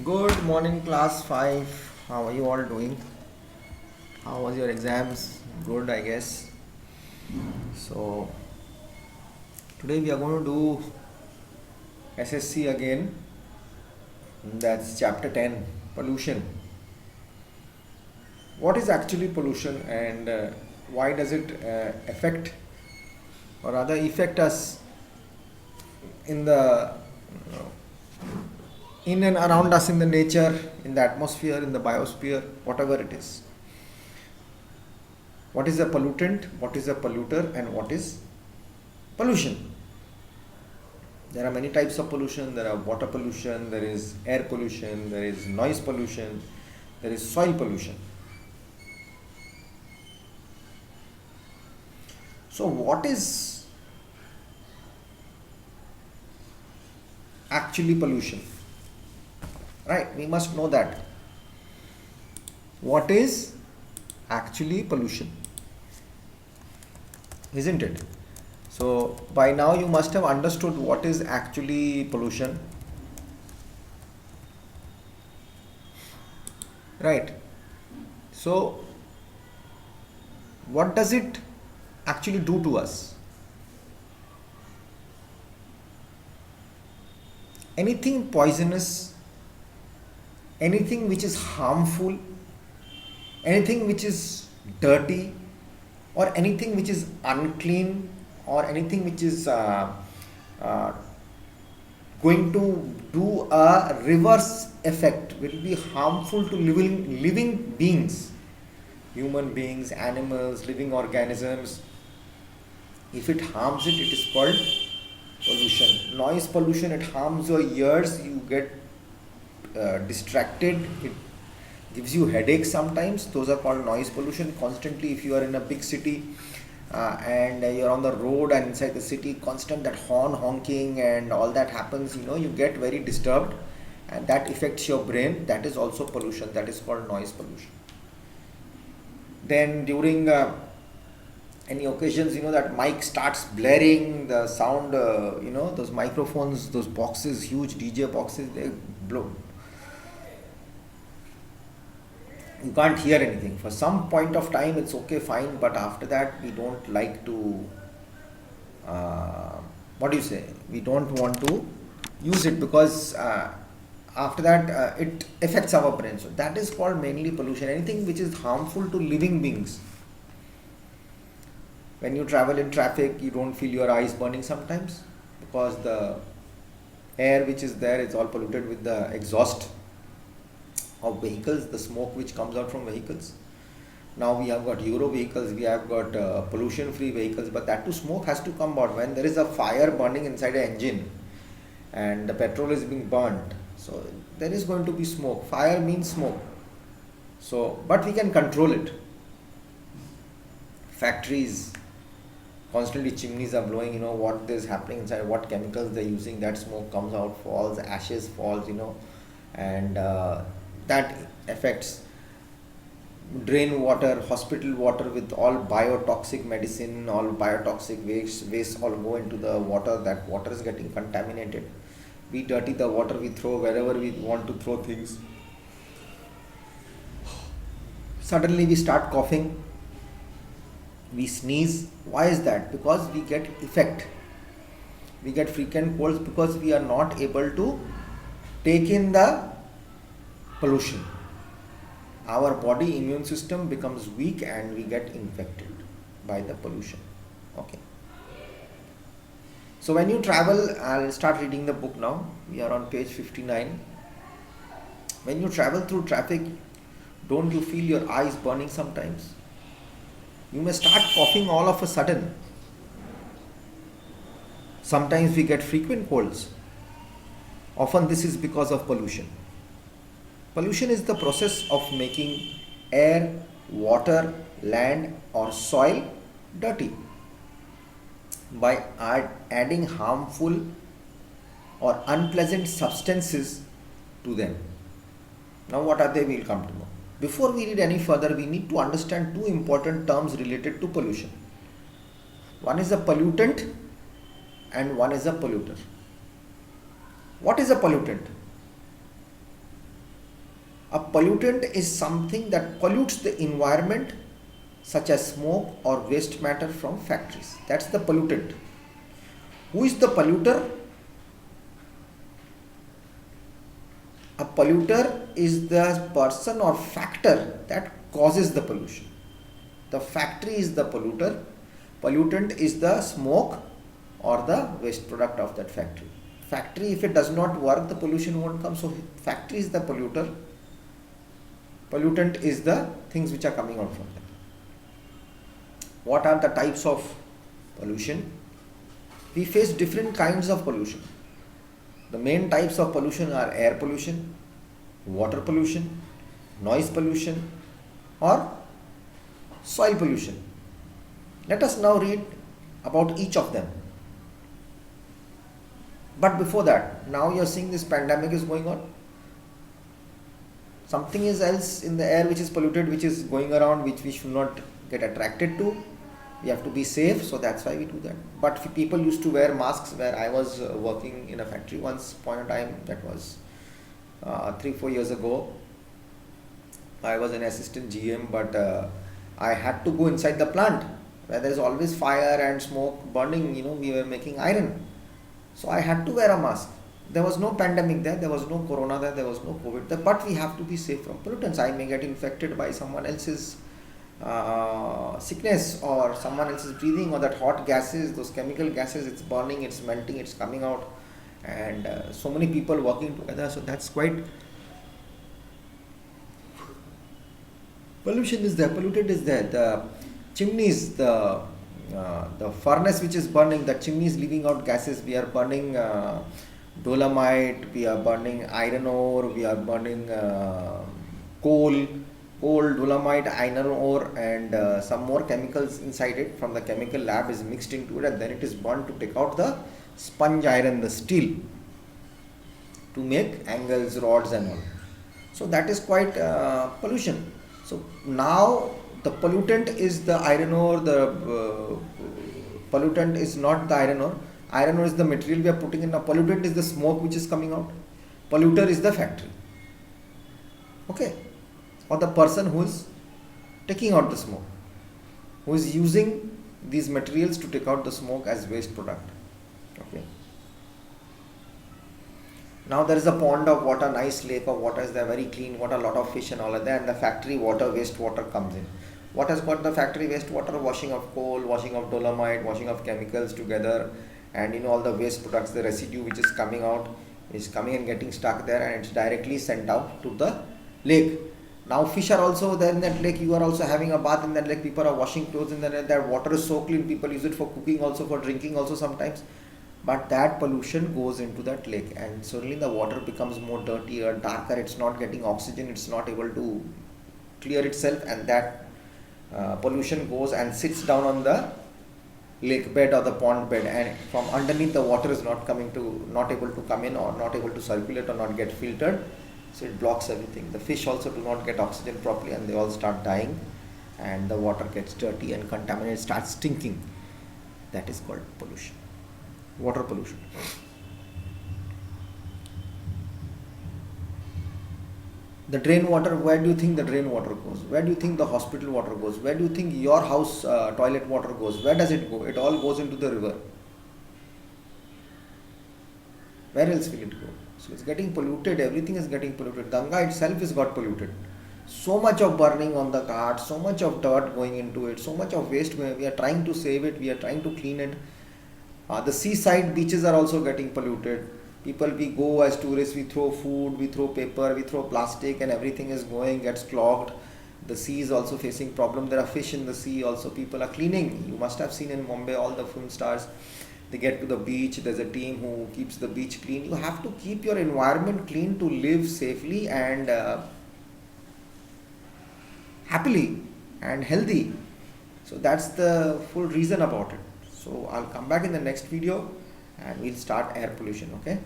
Good morning, class 5. How are you all doing? How was your exams? Good, I guess. So, today we are going to do SSC again. That's chapter 10, pollution. What is actually pollution and why does it affect or rather affect us in the in and around us in the nature, in the atmosphere, in the biosphere, whatever it is? What is a pollutant, what is a polluter, and what is pollution? There are many types of pollution. There are water pollution, there is air pollution, there is noise pollution, there is soil pollution. So, what is actually pollution? Right, we must know that. What is actually pollution? Isn't it? So, by now you must have understood what is actually pollution. Right. So, what does it actually do to us? Anything poisonous, anything which is harmful, anything which is dirty, or anything which is unclean, or anything which is uh, going to do a reverse effect, will be harmful to living beings, human beings, animals, living organisms. If it harms it, it is called pollution. Noise pollution, it harms your ears, you get distracted, it gives you headaches sometimes. Those are called noise pollution. Constantly, if you are in a big city and you're on the road and inside the city, constant that horn honking and all that happens, you get very disturbed, and that affects your brain. That is also pollution. That is called noise pollution. Then during any occasions, that mic starts blaring, the sound, those microphones, those boxes, huge DJ boxes, they blow. You can't hear anything. For some point of time, it's okay, fine, but after that, we don't like to, what do you say? We don't want to use it because after that, it affects our brain. So, that is called mainly pollution. Anything which is harmful to living beings. When you travel in traffic, you don't feel your eyes burning sometimes because the air which is there is all polluted with the exhaust of vehicles, the smoke which comes out from vehicles. Now we have got Euro vehicles, we have got pollution free vehicles, but that too smoke has to come out when there is a fire burning inside an engine and the petrol is being burnt. So there is going to be smoke. Fire means smoke. So, but we can control it. Factories, constantly chimneys are blowing, what is happening inside, what chemicals they're using, that smoke comes out, falls, ashes falls, and that affects drain water, hospital water with all biotoxic medicine, all biotoxic waste all go into the water. That water is getting contaminated. We dirty the water, we throw wherever we want to throw things. Suddenly we start coughing, we sneeze. Why is that? Because we get effect. We get frequent colds because we are not able to take in the pollution. Our body immune system becomes weak and we get infected by the pollution. Okay. So when you travel, I'll start reading the book now. We are on page 59. When you travel through traffic, don't you feel your eyes burning sometimes? You may start coughing all of a sudden. Sometimes we get frequent colds. Often this is because of pollution. Pollution is the process of making air, water, land, or soil dirty by adding harmful or unpleasant substances to them. Now, what are they? We'll come to know. Before we read any further, we need to understand two important terms related to pollution. One is a pollutant and one is a polluter. What is a pollutant? A pollutant is something that pollutes the environment, such as smoke or waste matter from factories. That's the pollutant. Who is the polluter? A polluter is the person or factor that causes the pollution. The factory is the polluter. Pollutant is the smoke or the waste product of that factory. Factory, if it does not work, the pollution won't come. So factory is the polluter. Pollutant is the things which are coming out from them. What are the types of pollution? We face different kinds of pollution. The main types of pollution are air pollution, water pollution, noise pollution, or soil pollution. Let us now read about each of them. But before that, now you are seeing this pandemic is going on. Something is else in the air which is polluted, which is going around, which we should not get attracted to. We have to be safe, so that's why we do that. But people used to wear masks. Where I was working in a factory once upon a time, that was 3-4 years ago. I was an assistant GM, but I had to go inside the plant where there is always fire and smoke burning. We were making iron, so I had to wear a mask. There was no pandemic there was no corona there was no COVID there, but we have to be safe from pollutants. I may get infected by someone else's sickness, or someone else's breathing, or that hot gases, those chemical gases, it's burning, it's melting, it's coming out, and so many people working together, so that's quite pollution is there, polluted is there. The chimneys, the furnace which is burning, the chimneys leaving out gases. We are burning dolomite, we are burning iron ore, we are burning coal, dolomite, iron ore, and some more chemicals inside it from the chemical lab is mixed into it, and then it is burned to take out the sponge iron, the steel, to make angles, rods and all. So that is quite pollution. So now the pollutant is the iron ore, the pollutant is not the iron ore. Iron ore is the material we are putting in. Now pollutant is the smoke which is coming out. Polluter is the factory. Okay. Or the person who is taking out the smoke, who is using these materials to take out the smoke as waste product. Okay. Now there is a pond of water, nice lake of water is there, very clean water, lot of fish and all of that, and the factory water, waste water comes in. What has got the factory waste water? Washing of coal, washing of dolomite, washing of chemicals together, and all the waste products, the residue which is coming out is coming and getting stuck there, and it's directly sent out to the lake. Now fish are also there in that lake. You are also having a bath in that lake. People are washing clothes in that. That water is so clean. People use it for cooking also, for drinking also sometimes. But that pollution goes into that lake, and suddenly the water becomes more dirtier, darker. It's not getting oxygen. It's not able to clear itself, and that pollution goes and sits down on the lake bed or the pond bed, and from underneath the water is not able to come in, or not able to circulate, or not get filtered. So it blocks everything. The fish also do not get oxygen properly, and they all start dying, and the water gets dirty and contaminated, starts stinking. That is called pollution, water pollution. The drain water, where do you think the drain water goes? Where do you think the hospital water goes? Where do you think your house toilet water goes? Where does it go? It all goes into the river. Where else will it go? So it's getting polluted, everything is getting polluted. Ganga itself is got polluted. So much of burning on the cart, so much of dirt going into it, so much of waste going. We are trying to save it, we are trying to clean it. The seaside beaches are also getting polluted. People, we go as tourists, we throw food, we throw paper, we throw plastic, and everything is going, gets clogged. The sea is also facing problem. There are fish in the sea also. People are cleaning. You must have seen in Mumbai all the film stars. They get to the beach, there's a team who keeps the beach clean. You have to keep your environment clean to live safely and happily and healthy. So that's the full reason about it. So I'll come back in the next video and we'll start air pollution. Okay.